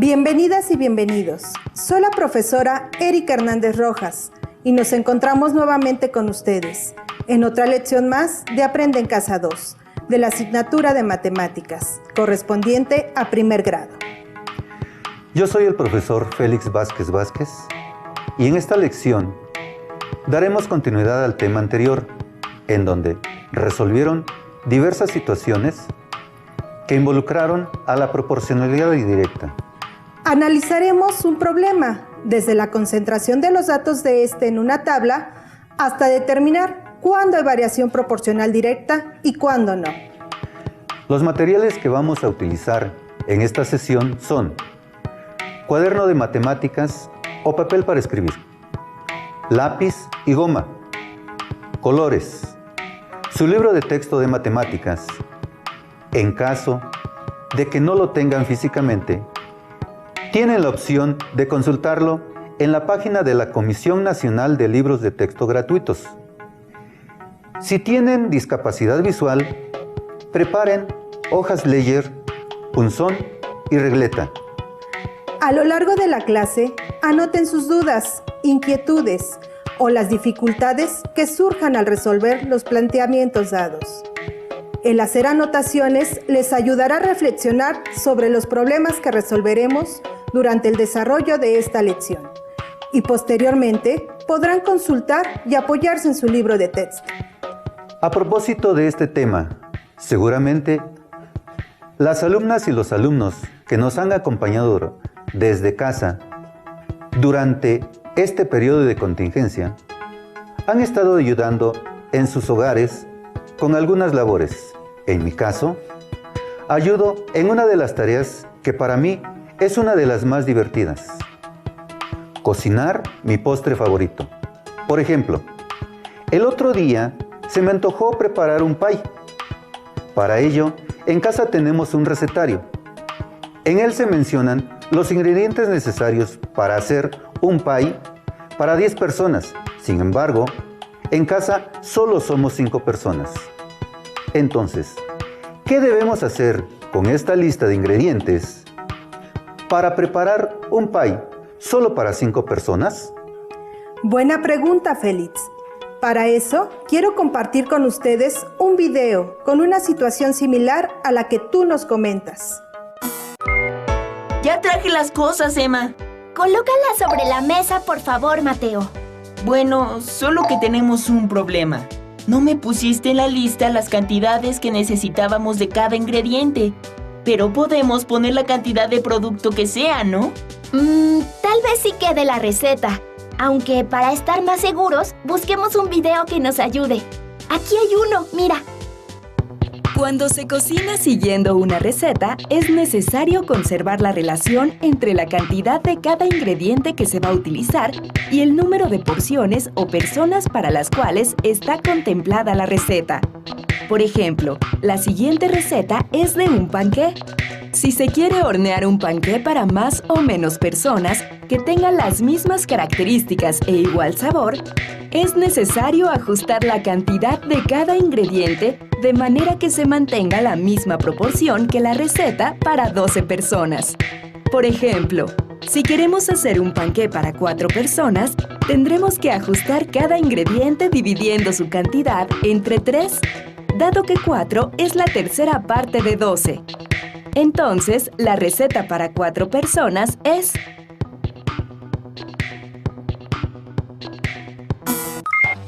Bienvenidas y bienvenidos. Soy la profesora Erika Hernández Rojas y nos encontramos nuevamente con ustedes en otra lección más de Aprende en Casa 2, de la asignatura de Matemáticas, correspondiente a primer grado. Yo soy el profesor Félix Vázquez Vázquez y en esta lección daremos continuidad al tema anterior, en donde resolvieron diversas situaciones que involucraron a la proporcionalidad indirecta. Analizaremos un problema, desde la concentración de los datos de este en una tabla hasta determinar cuándo hay variación proporcional directa y cuándo no. Los materiales que vamos a utilizar en esta sesión son cuaderno de matemáticas o papel para escribir, lápiz y goma, colores, su libro de texto de matemáticas. En caso de que no lo tengan físicamente, tienen la opción de consultarlo en la página de la Comisión Nacional de Libros de Texto Gratuitos. Si tienen discapacidad visual, preparen hojas Ledger, punzón y regleta. A lo largo de la clase, anoten sus dudas, inquietudes o las dificultades que surjan al resolver los planteamientos dados. El hacer anotaciones les ayudará a reflexionar sobre los problemas que resolveremos durante el desarrollo de esta lección y posteriormente podrán consultar y apoyarse en su libro de texto. A propósito de este tema, seguramente las alumnas y los alumnos que nos han acompañado desde casa durante este periodo de contingencia han estado ayudando en sus hogares con algunas labores. En mi caso, ayudo en una de las tareas que para mí es una de las más divertidas: cocinar mi postre favorito. Por ejemplo, el otro día se me antojó preparar un pie. Para ello, en casa tenemos un recetario. En él se mencionan los ingredientes necesarios para hacer un pie para 10 personas. Sin embargo, en casa solo somos 5 personas. Entonces, ¿qué debemos hacer con esta lista de ingredientes para preparar un pie solo para 5 personas? Buena pregunta, Félix. Para eso, quiero compartir con ustedes un video con una situación similar a la que tú nos comentas. Ya traje las cosas, Emma. Colócalas sobre la mesa, por favor, Mateo. Bueno, solo que tenemos un problema. No me pusiste en la lista las cantidades que necesitábamos de cada ingrediente. Pero podemos poner la cantidad de producto que sea, ¿no? Tal vez sí quede la receta. Aunque para estar más seguros, busquemos un video que nos ayude. Aquí hay uno, mira. Cuando se cocina siguiendo una receta, es necesario conservar la relación entre la cantidad de cada ingrediente que se va a utilizar y el número de porciones o personas para las cuales está contemplada la receta. Por ejemplo, la siguiente receta es de un panqué. Si se quiere hornear un panqué para más o menos personas que tengan las mismas características e igual sabor, es necesario ajustar la cantidad de cada ingrediente de manera que se mantenga la misma proporción que la receta para 12 personas. Por ejemplo, si queremos hacer un panqué para 4 personas, tendremos que ajustar cada ingrediente dividiendo su cantidad entre 3, dado que 4 es la tercera parte de 12. Entonces, la receta para 4 personas es...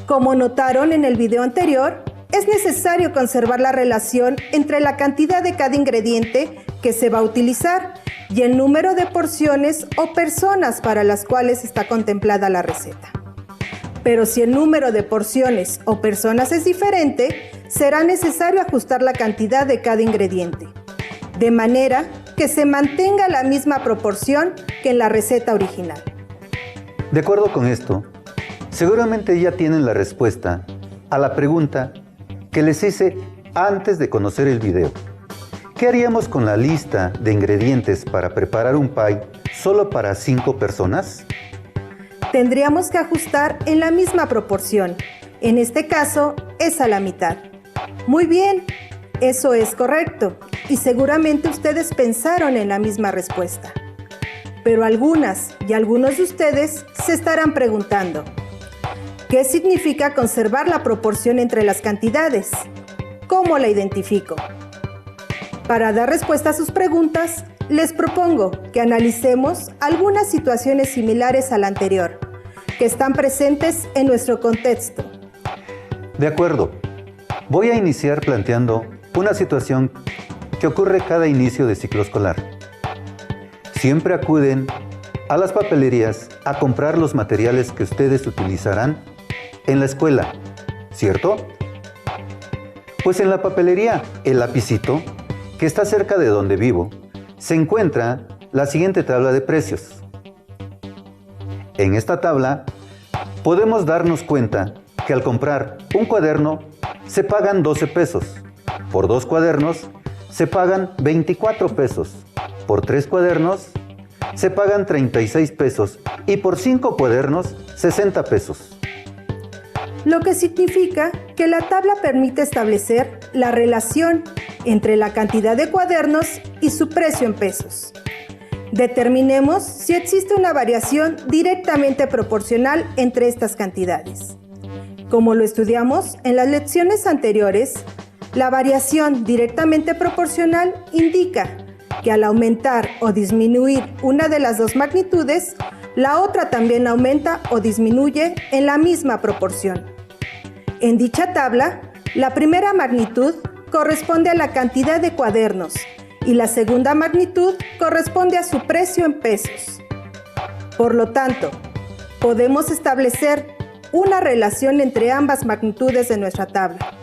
Como notaron en el video anterior, es necesario conservar la relación entre la cantidad de cada ingrediente que se va a utilizar y el número de porciones o personas para las cuales está contemplada la receta. Pero si el número de porciones o personas es diferente, será necesario ajustar la cantidad de cada ingrediente, de manera que se mantenga la misma proporción que en la receta original. De acuerdo con esto, seguramente ya tienen la respuesta a la pregunta que les hice antes de conocer el video. ¿Qué haríamos con la lista de ingredientes para preparar un pie solo para 5 personas? Tendríamos que ajustar en la misma proporción. En este caso, es a la mitad. Muy bien, eso es correcto. Y seguramente ustedes pensaron en la misma respuesta. Pero algunas y algunos de ustedes se estarán preguntando, ¿qué significa conservar la proporción entre las cantidades? ¿Cómo la identifico? Para dar respuesta a sus preguntas, les propongo que analicemos algunas situaciones similares a la anterior, que están presentes en nuestro contexto. De acuerdo. Voy a iniciar planteando una situación que ocurre cada inicio de ciclo escolar. Siempre acuden a las papelerías a comprar los materiales que ustedes utilizarán en la escuela, ¿cierto? Pues en la papelería El Lapicito, que está cerca de donde vivo, se encuentra la siguiente tabla de precios. En esta tabla podemos darnos cuenta que al comprar un cuaderno se pagan 12 pesos, por 2 cuadernos se pagan 24 pesos, por 3 cuadernos se pagan 36 pesos y por 5 cuadernos 60 pesos. Lo que significa que la tabla permite establecer la relación entre la cantidad de cuadernos y su precio en pesos. Determinemos si existe una variación directamente proporcional entre estas cantidades. Como lo estudiamos en las lecciones anteriores, la variación directamente proporcional indica que al aumentar o disminuir una de las dos magnitudes, la otra también aumenta o disminuye en la misma proporción. En dicha tabla, la primera magnitud corresponde a la cantidad de cuadernos y la segunda magnitud corresponde a su precio en pesos. Por lo tanto, podemos establecer una relación entre ambas magnitudes de nuestra tabla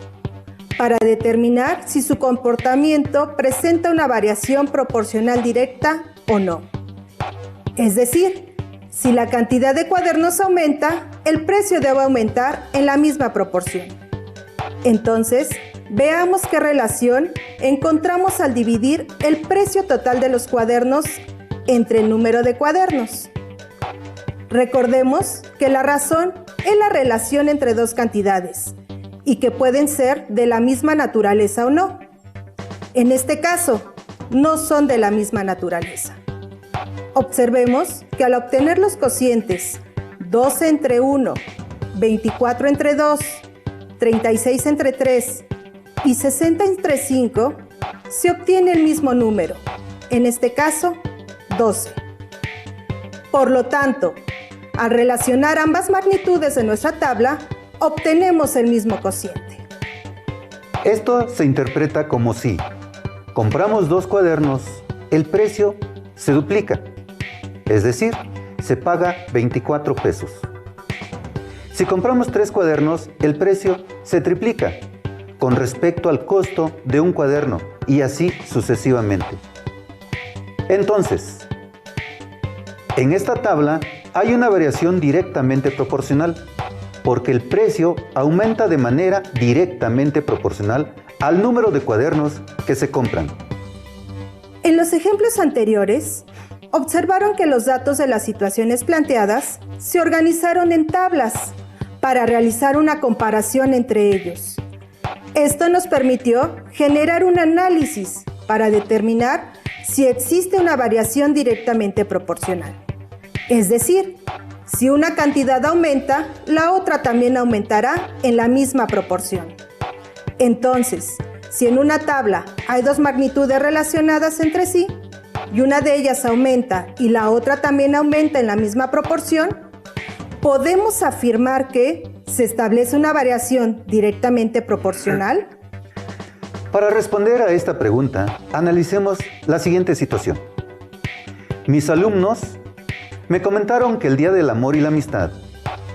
para determinar si su comportamiento presenta una variación proporcional directa o no. Es decir, si la cantidad de cuadernos aumenta, el precio debe aumentar en la misma proporción. Entonces, veamos qué relación encontramos al dividir el precio total de los cuadernos entre el número de cuadernos. Recordemos que la razón es la relación entre dos cantidades y que pueden ser de la misma naturaleza o no. En este caso, no son de la misma naturaleza. Observemos que al obtener los cocientes 12 entre 1, 24 entre 2, 36 entre 3 y 60 entre 5, se obtiene el mismo número, en este caso, 12. Por lo tanto, al relacionar ambas magnitudes de nuestra tabla, obtenemos el mismo cociente. Esto se interpreta como si compramos 2 cuadernos, el precio se duplica, es decir, se paga 24 pesos. Si compramos 3 cuadernos, el precio se triplica con respecto al costo de un cuaderno y así sucesivamente. Entonces, en esta tabla hay una variación directamente proporcional, porque el precio aumenta de manera directamente proporcional al número de cuadernos que se compran. En los ejemplos anteriores, observaron que los datos de las situaciones planteadas se organizaron en tablas para realizar una comparación entre ellos. Esto nos permitió generar un análisis para determinar si existe una variación directamente proporcional. Es decir, si una cantidad aumenta, la otra también aumentará en la misma proporción. Entonces, si en una tabla hay dos magnitudes relacionadas entre sí, y una de ellas aumenta y la otra también aumenta en la misma proporción, podemos afirmar que se establece una variación directamente proporcional. Para responder a esta pregunta, analicemos la siguiente situación. Mis alumnos me comentaron que el Día del Amor y la Amistad,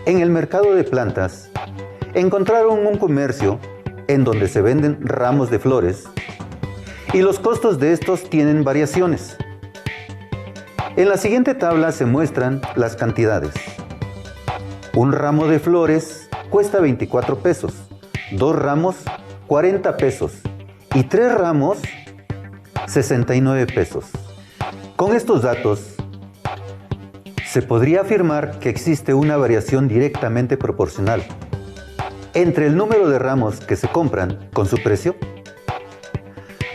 en el mercado de plantas, encontraron un comercio en donde se venden ramos de flores y los costos de estos tienen variaciones. En la siguiente tabla se muestran las cantidades. Un ramo de flores cuesta 24 pesos, 2 ramos 40 pesos y 3 ramos 69 pesos. Con estos datos, se podría afirmar que existe una variación directamente proporcional entre el número de ramos que se compran con su precio.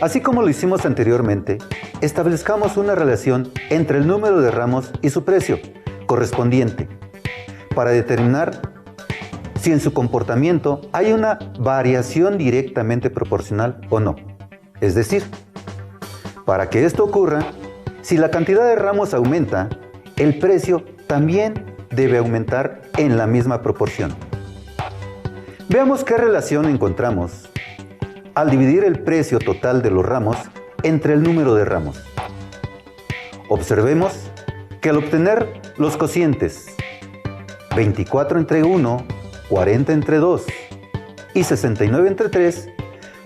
Así como lo hicimos anteriormente, establezcamos una relación entre el número de ramos y su precio correspondiente para determinar si en su comportamiento hay una variación directamente proporcional o no. Es decir, para que esto ocurra, si la cantidad de ramos aumenta, el precio también debe aumentar en la misma proporción. Veamos qué relación encontramos al dividir el precio total de los ramos entre el número de ramos. Observemos que al obtener los cocientes 24 entre 1, 40 entre 2 y 69 entre 3,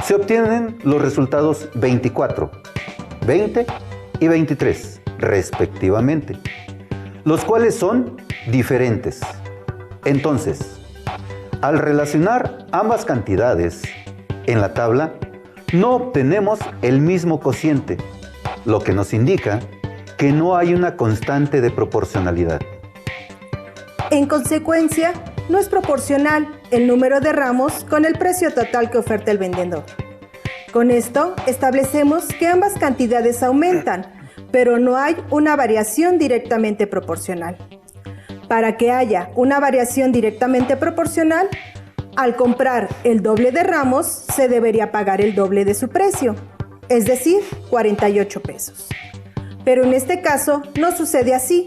se obtienen los resultados 24, 20 y 23, respectivamente, los cuales son diferentes. Entonces, al relacionar ambas cantidades en la tabla, no obtenemos el mismo cociente, lo que nos indica que no hay una constante de proporcionalidad. En consecuencia, no es proporcional el número de ramos con el precio total que oferta el vendedor. Con esto, establecemos que ambas cantidades aumentan, pero no hay una variación directamente proporcional. Para que haya una variación directamente proporcional, al comprar el doble de ramos, se debería pagar el doble de su precio, es decir, 48 pesos. Pero en este caso no sucede así,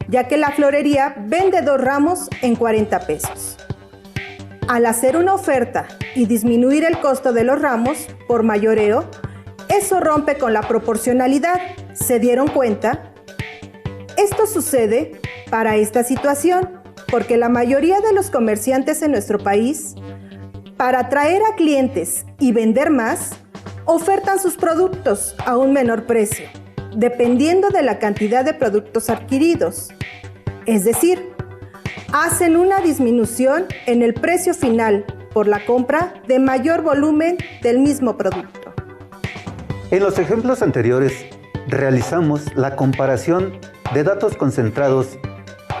ya que la florería vende 2 ramos en 40 pesos. Al hacer una oferta y disminuir el costo de los ramos por mayoreo, eso rompe con la proporcionalidad. ¿Se dieron cuenta? Esto sucede para esta situación porque la mayoría de los comerciantes en nuestro país, para atraer a clientes y vender más, ofertan sus productos a un menor precio, dependiendo de la cantidad de productos adquiridos. Es decir, hacen una disminución en el precio final por la compra de mayor volumen del mismo producto. En los ejemplos anteriores, realizamos la comparación de datos concentrados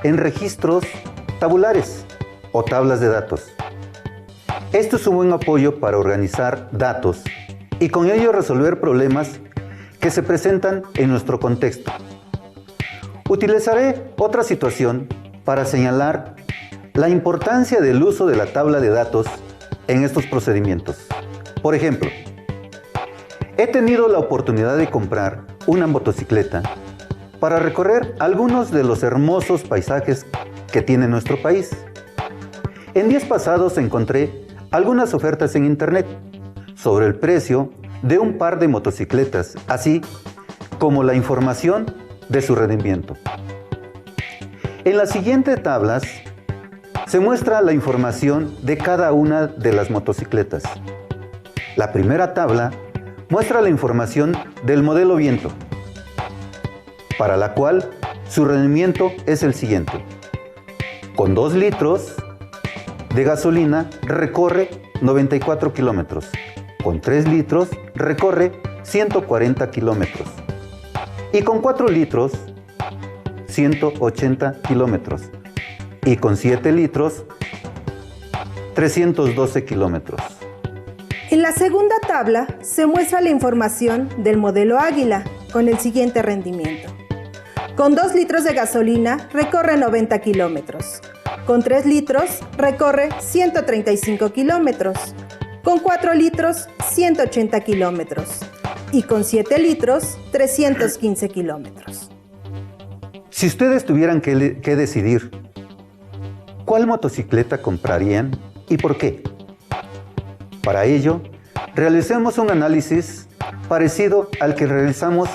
en registros tabulares o tablas de datos. Esto es un buen apoyo para organizar datos y con ello resolver problemas que se presentan en nuestro contexto. Utilizaré otra situación para señalar la importancia del uso de la tabla de datos en estos procedimientos. Por ejemplo, he tenido la oportunidad de comprar una motocicleta para recorrer algunos de los hermosos paisajes que tiene nuestro país. En días pasados encontré algunas ofertas en internet sobre el precio de un par de motocicletas, así como la información de su rendimiento. En las siguientes tablas se muestra la información de cada una de las motocicletas. La primera tabla muestra la información del modelo Viento, para la cual su rendimiento es el siguiente. Con 2 litros de gasolina recorre 94 kilómetros. Con 3 litros recorre 140 kilómetros. Y con 4 litros, 180 kilómetros. Y con 7 litros, 312 kilómetros. En la segunda tabla se muestra la información del modelo Águila con el siguiente rendimiento. Con 2 litros de gasolina recorre 90 kilómetros. Con 3 litros recorre 135 kilómetros. Con 4 litros, 180 kilómetros. Y con 7 litros, 315 kilómetros. Si ustedes tuvieran que decidir, ¿cuál motocicleta comprarían y por qué? Para ello, realicemos un análisis parecido al que realizamos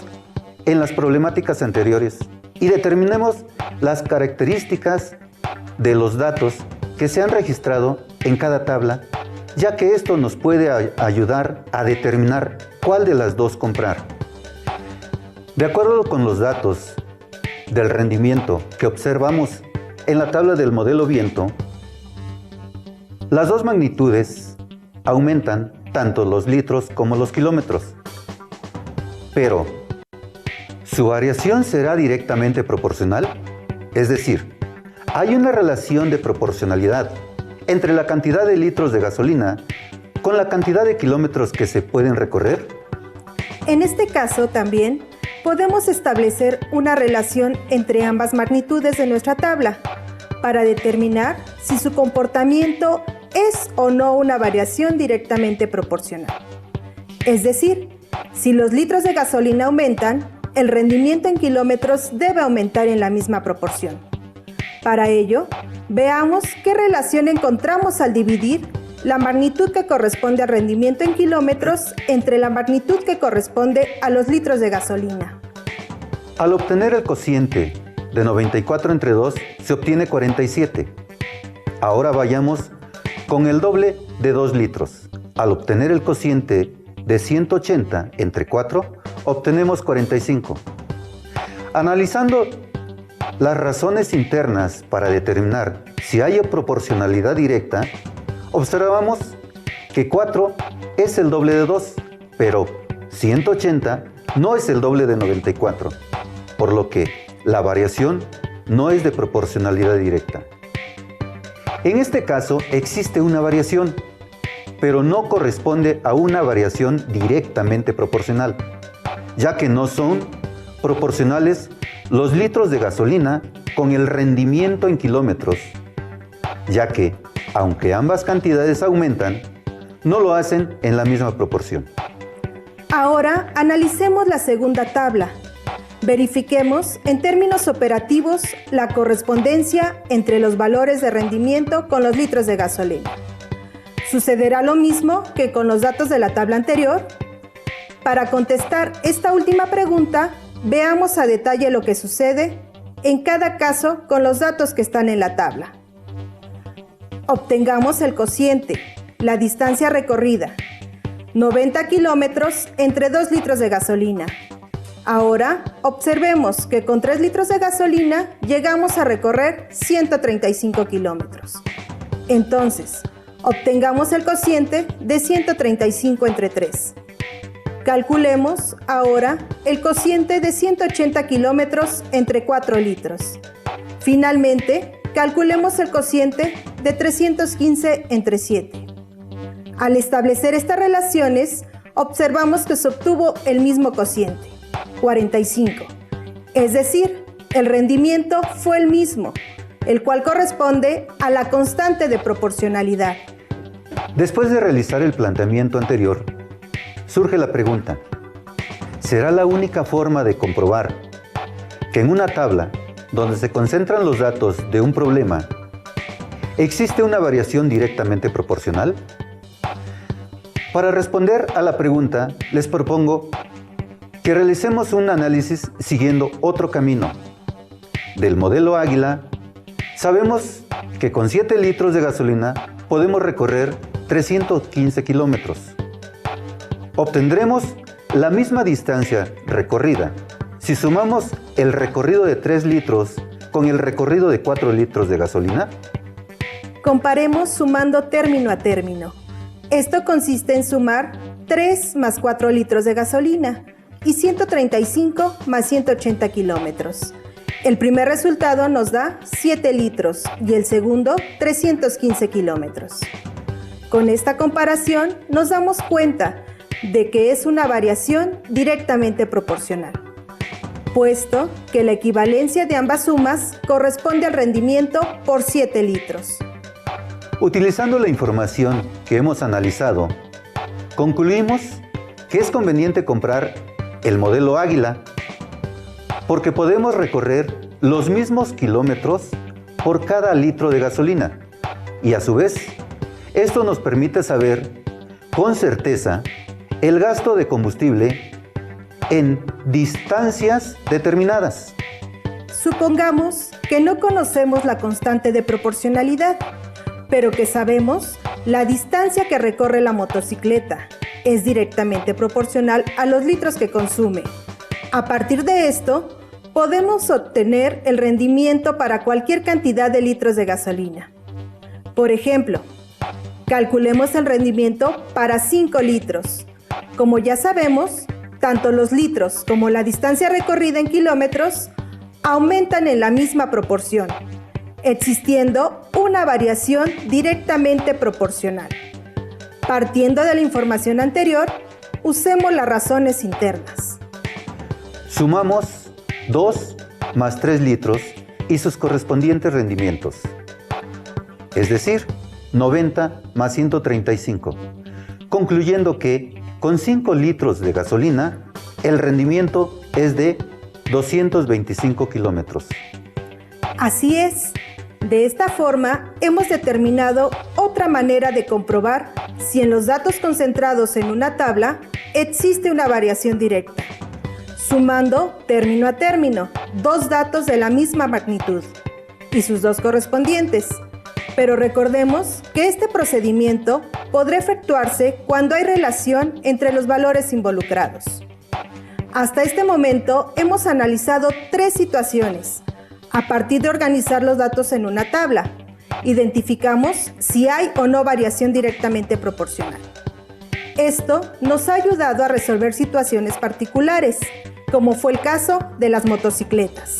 en las problemáticas anteriores y determinemos las características de los datos que se han registrado en cada tabla, ya que esto nos puede ayudar a determinar cuál de las dos comprar. De acuerdo con los datos del rendimiento que observamos en la tabla del modelo Viento, las dos magnitudes aumentan tanto los litros como los kilómetros, pero ¿su variación será directamente proporcional? Es decir, hay una relación de proporcionalidad entre la cantidad de litros de gasolina con la cantidad de kilómetros que se pueden recorrer. En este caso también podemos establecer una relación entre ambas magnitudes de nuestra tabla para determinar si su comportamiento es o no una variación directamente proporcional. Es decir, si los litros de gasolina aumentan, el rendimiento en kilómetros debe aumentar en la misma proporción. Para ello, veamos qué relación encontramos al dividir la magnitud que corresponde al rendimiento en kilómetros entre la magnitud que corresponde a los litros de gasolina. Al obtener el cociente de 94 entre 2, se obtiene 47. Ahora vayamos con el doble de 2 litros. Al obtener el cociente de 180 entre 4, obtenemos 45. Analizando las razones internas para determinar si hay proporcionalidad directa, observamos que 4 es el doble de 2, pero 180 no es el doble de 94, por lo que la variación no es de proporcionalidad directa. En este caso existe una variación, pero no corresponde a una variación directamente proporcional, ya que no son proporcionales los litros de gasolina con el rendimiento en kilómetros, ya que, aunque ambas cantidades aumentan, no lo hacen en la misma proporción. Ahora analicemos la segunda tabla. Verifiquemos en términos operativos la correspondencia entre los valores de rendimiento con los litros de gasolina. ¿Sucederá lo mismo que con los datos de la tabla anterior? Para contestar esta última pregunta, veamos a detalle lo que sucede en cada caso con los datos que están en la tabla. Obtengamos el cociente, la distancia recorrida, 90 kilómetros entre 2 litros de gasolina. Ahora, observemos que con 3 litros de gasolina llegamos a recorrer 135 kilómetros. Entonces, obtengamos el cociente de 135 entre 3. Calculemos ahora el cociente de 180 kilómetros entre 4 litros. Finalmente, calculemos el cociente de 315 entre 7. Al establecer estas relaciones, observamos que se obtuvo el mismo cociente, 45. Es decir, el rendimiento fue el mismo, el cual corresponde a la constante de proporcionalidad. Después de realizar el planteamiento anterior, surge la pregunta: ¿será la única forma de comprobar que en una tabla donde se concentran los datos de un problema existe una variación directamente proporcional? Para responder a la pregunta, les propongo que realicemos un análisis siguiendo otro camino. Del modelo Águila, sabemos que con 7 litros de gasolina podemos recorrer 315 kilómetros. Obtendremos la misma distancia recorrida si sumamos el recorrido de 3 litros con el recorrido de 4 litros de gasolina. Comparemos sumando término a término. Esto consiste en sumar 3 más 4 litros de gasolina y 135 más 180 kilómetros. El primer resultado nos da 7 litros y el segundo 315 kilómetros. Con esta comparación nos damos cuenta de que es una variación directamente proporcional, puesto que la equivalencia de ambas sumas corresponde al rendimiento por 7 litros. Utilizando la información que hemos analizado, concluimos que es conveniente comprar el modelo Águila porque podemos recorrer los mismos kilómetros por cada litro de gasolina y a su vez esto nos permite saber con certeza el gasto de combustible en distancias determinadas. Supongamos que no conocemos la constante de proporcionalidad, pero que sabemos la distancia que recorre la motocicleta es directamente proporcional a los litros que consume. A partir de esto, podemos obtener el rendimiento para cualquier cantidad de litros de gasolina. Por ejemplo, calculemos el rendimiento para 5 litros. Como ya sabemos, tanto los litros como la distancia recorrida en kilómetros aumentan en la misma proporción, existiendo una variación directamente proporcional. Partiendo de la información anterior, usemos las razones internas. Sumamos 2 más 3 litros y sus correspondientes rendimientos. Es decir, 90 más 135, concluyendo que con 5 litros de gasolina, el rendimiento es de 225 kilómetros. Así es. De esta forma, hemos determinado otra manera de comprobar si en los datos concentrados en una tabla existe una variación directa, sumando término a término 2 datos de la misma magnitud y sus 2 correspondientes. Pero recordemos que este procedimiento podrá efectuarse cuando hay relación entre los valores involucrados. Hasta este momento hemos analizado 3 situaciones. A partir de organizar los datos en una tabla, identificamos si hay o no variación directamente proporcional. Esto nos ha ayudado a resolver situaciones particulares, como fue el caso de las motocicletas.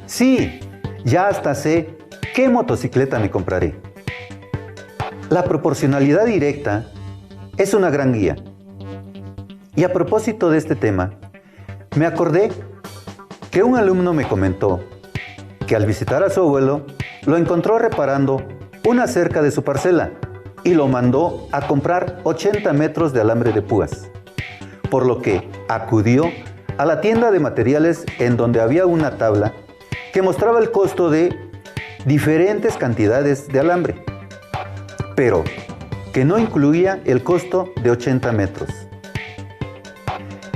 Sí, ya hasta sé qué motocicleta me compraré. La proporcionalidad directa es una gran guía. Y a propósito de este tema, me acordé que un alumno me comentó que al visitar a su abuelo, lo encontró reparando una cerca de su parcela y lo mandó a comprar 80 metros de alambre de púas, por lo que acudió a la tienda de materiales en donde había una tabla que mostraba el costo de diferentes cantidades de alambre, pero que no incluía el costo de 80 metros.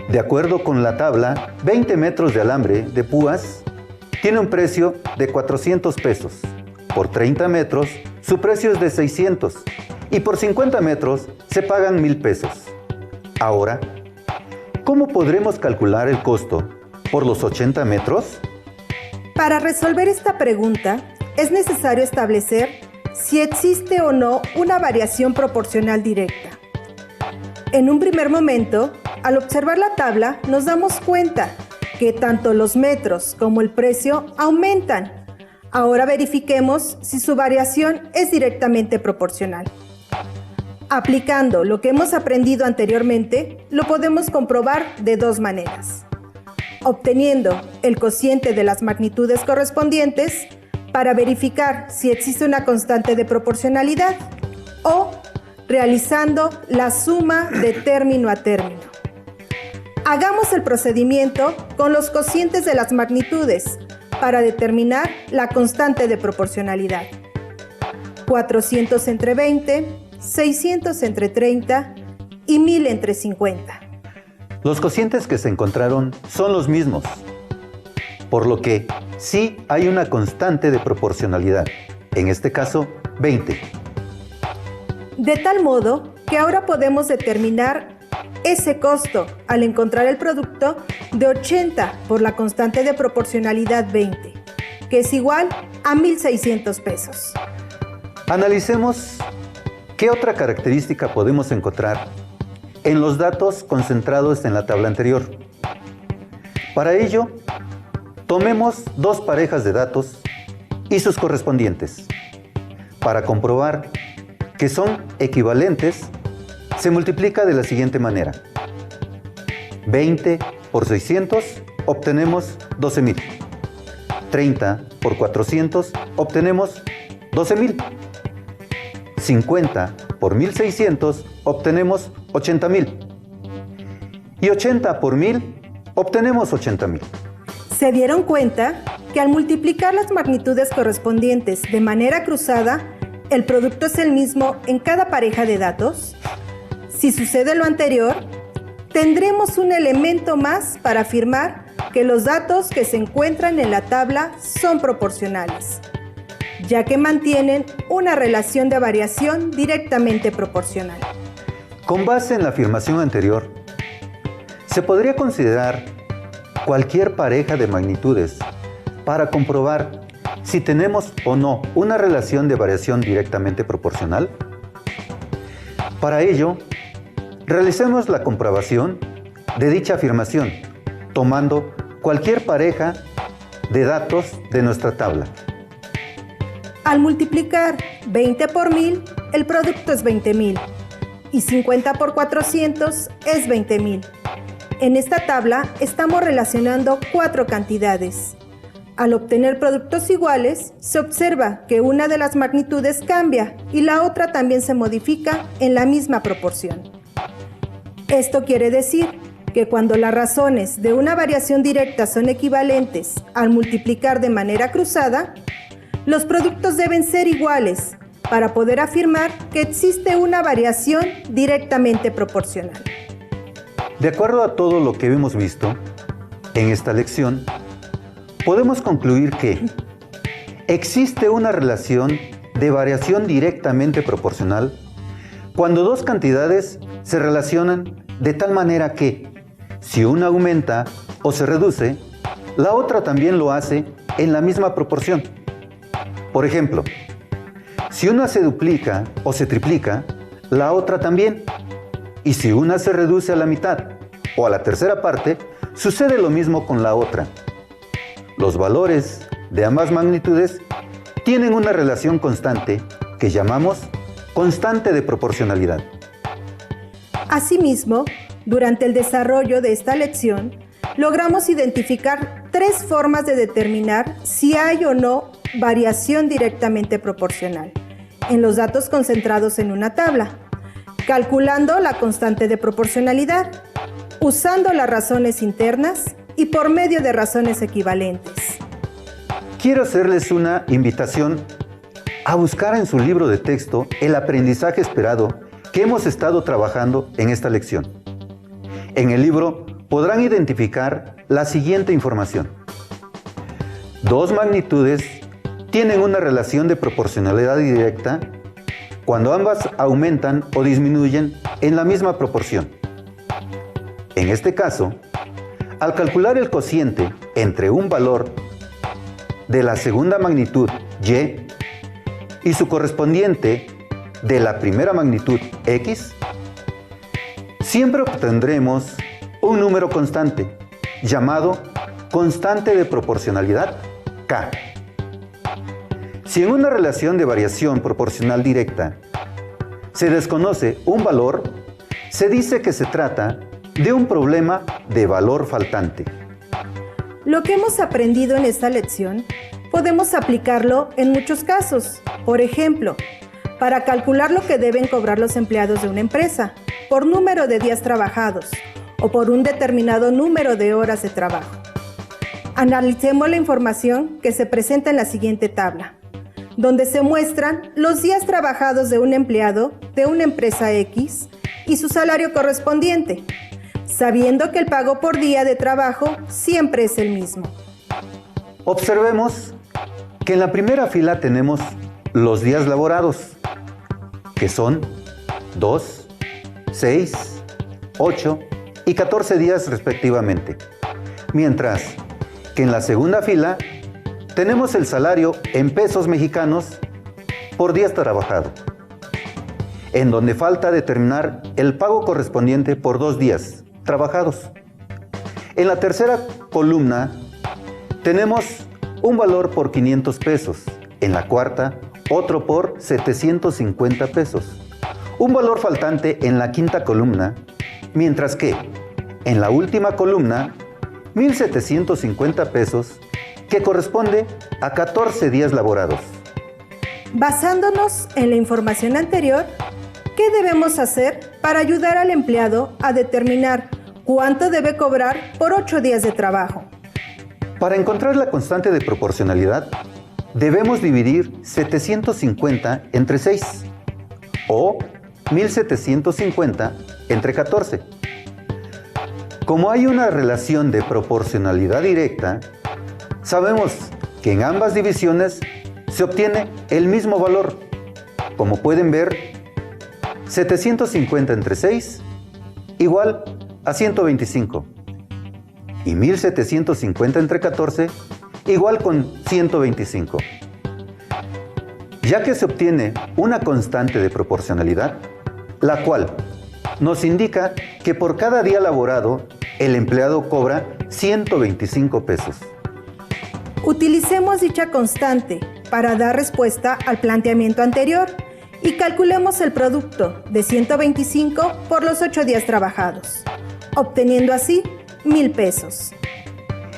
De acuerdo con la tabla, 20 metros de alambre de púas tiene un precio de 400 pesos. Por 30 metros, su precio es de 600 y por 50 metros se pagan 1,000 pesos. Ahora, ¿cómo podremos calcular el costo por los 80 metros? Para resolver esta pregunta, es necesario establecer si existe o no una variación proporcional directa. En un primer momento, al observar la tabla, nos damos cuenta que tanto los metros como el precio aumentan. Ahora verifiquemos si su variación es directamente proporcional. Aplicando lo que hemos aprendido anteriormente, lo podemos comprobar de 2 maneras. Obteniendo el cociente de las magnitudes correspondientes para verificar si existe una constante de proporcionalidad o realizando la suma de término a término. Hagamos el procedimiento con los cocientes de las magnitudes para determinar la constante de proporcionalidad. 400 entre 20, 600 entre 30 y 1000 entre 50. Los cocientes que se encontraron son los mismos, por lo que sí hay una constante de proporcionalidad, en este caso 20. De tal modo que ahora podemos determinar ese costo al encontrar el producto de 80 por la constante de proporcionalidad 20, que es igual a 1,600 pesos. Analicemos qué otra característica podemos encontrar en los datos concentrados en la tabla anterior. Para ello, tomemos 2 parejas de datos y sus correspondientes. Para comprobar que son equivalentes, se multiplica de la siguiente manera. 20 por 600 obtenemos 12,000. 30 por 400 obtenemos 12,000. 50 por 1,600 obtenemos 80,000. Y 80 por 1,000 obtenemos 80,000. ¿Se dieron cuenta que al multiplicar las magnitudes correspondientes de manera cruzada, el producto es el mismo en cada pareja de datos? Si sucede lo anterior, tendremos un elemento más para afirmar que los datos que se encuentran en la tabla son proporcionales, ya que mantienen una relación de variación directamente proporcional. Con base en la afirmación anterior, se podría considerar cualquier pareja de magnitudes para comprobar si tenemos o no una relación de variación directamente proporcional. Para ello, realicemos la comprobación de dicha afirmación, tomando cualquier pareja de datos de nuestra tabla. Al multiplicar 20 por 1000, el producto es 20,000. y 50 por 400 es 20,000. En esta tabla estamos relacionando 4 cantidades. Al obtener productos iguales, se observa que una de las magnitudes cambia y la otra también se modifica en la misma proporción. Esto quiere decir que cuando las razones de una variación directa son equivalentes al multiplicar de manera cruzada, los productos deben ser iguales para poder afirmar que existe una variación directamente proporcional. De acuerdo a todo lo que hemos visto en esta lección, podemos concluir que existe una relación de variación directamente proporcional cuando dos cantidades se relacionan de tal manera que, si una aumenta o se reduce, la otra también lo hace en la misma proporción. Por ejemplo, si una se duplica o se triplica, la otra también. Y si una se reduce a la mitad o a la tercera parte, sucede lo mismo con la otra. Los valores de ambas magnitudes tienen una relación constante que llamamos constante de proporcionalidad. Asimismo, durante el desarrollo de esta lección, logramos identificar 3 formas de determinar si hay o no variación directamente proporcional en los datos concentrados en una tabla, calculando la constante de proporcionalidad, usando las razones internas y por medio de razones equivalentes. Quiero hacerles una invitación a buscar en su libro de texto el aprendizaje esperado que hemos estado trabajando en esta lección. En el libro podrán identificar la siguiente información. 2 magnitudes tienen una relación de proporcionalidad directa cuando ambas aumentan o disminuyen en la misma proporción. En este caso, al calcular el cociente entre un valor de la segunda magnitud y su correspondiente de la primera magnitud x, siempre obtendremos un número constante llamado constante de proporcionalidad k. Si en una relación de variación proporcional directa se desconoce un valor, se dice que se trata de un problema de valor faltante. Lo que hemos aprendido en esta lección podemos aplicarlo en muchos casos. Por ejemplo, para calcular lo que deben cobrar los empleados de una empresa por número de días trabajados o por un determinado número de horas de trabajo. Analicemos la información que se presenta en la siguiente tabla, donde se muestran los días trabajados de un empleado de una empresa X y su salario correspondiente, sabiendo que el pago por día de trabajo siempre es el mismo. Observemos que en la primera fila tenemos los días laborados, que son 2, 6, 8 y 14 días respectivamente, mientras que en la segunda fila tenemos el salario en pesos mexicanos por días trabajado, en donde falta determinar el pago correspondiente por 2 días trabajados. En la tercera columna tenemos un valor por 500 pesos, en la cuarta otro por 750 pesos, un valor faltante en la quinta columna, mientras que en la última columna 1,750 pesos que corresponde a 14 días laborados. Basándonos en la información anterior, ¿qué debemos hacer para ayudar al empleado a determinar cuánto debe cobrar por 8 días de trabajo? Para encontrar la constante de proporcionalidad, debemos dividir 750 entre 6 o 1,750 entre 14. Como hay una relación de proporcionalidad directa, sabemos que en ambas divisiones se obtiene el mismo valor. Como pueden ver, 750 entre 6 igual a 125 y 1,750 entre 14 igual con 125. Ya que se obtiene una constante de proporcionalidad, la cual nos indica que por cada día laborado el empleado cobra 125 pesos. Utilicemos dicha constante para dar respuesta al planteamiento anterior y calculemos el producto de 125 por los 8 días trabajados, obteniendo así 1,000 pesos.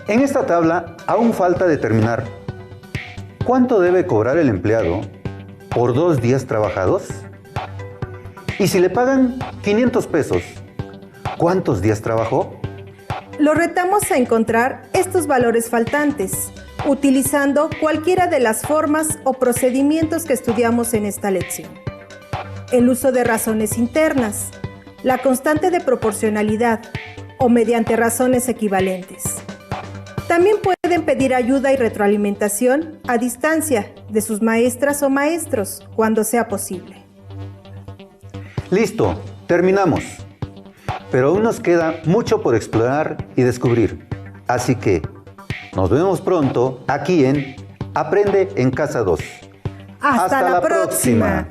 En esta tabla aún falta determinar cuánto debe cobrar el empleado por 2 días trabajados. Y si le pagan 500 pesos, ¿cuántos días trabajó? Lo retamos a encontrar estos valores faltantes, utilizando cualquiera de las formas o procedimientos que estudiamos en esta lección. El uso de razones internas, la constante de proporcionalidad o mediante razones equivalentes. También pueden pedir ayuda y retroalimentación a distancia de sus maestras o maestros cuando sea posible. Listo, terminamos. Pero aún nos queda mucho por explorar y descubrir. Así que nos vemos pronto aquí en Aprende en Casa 2. ¡Hasta la próxima!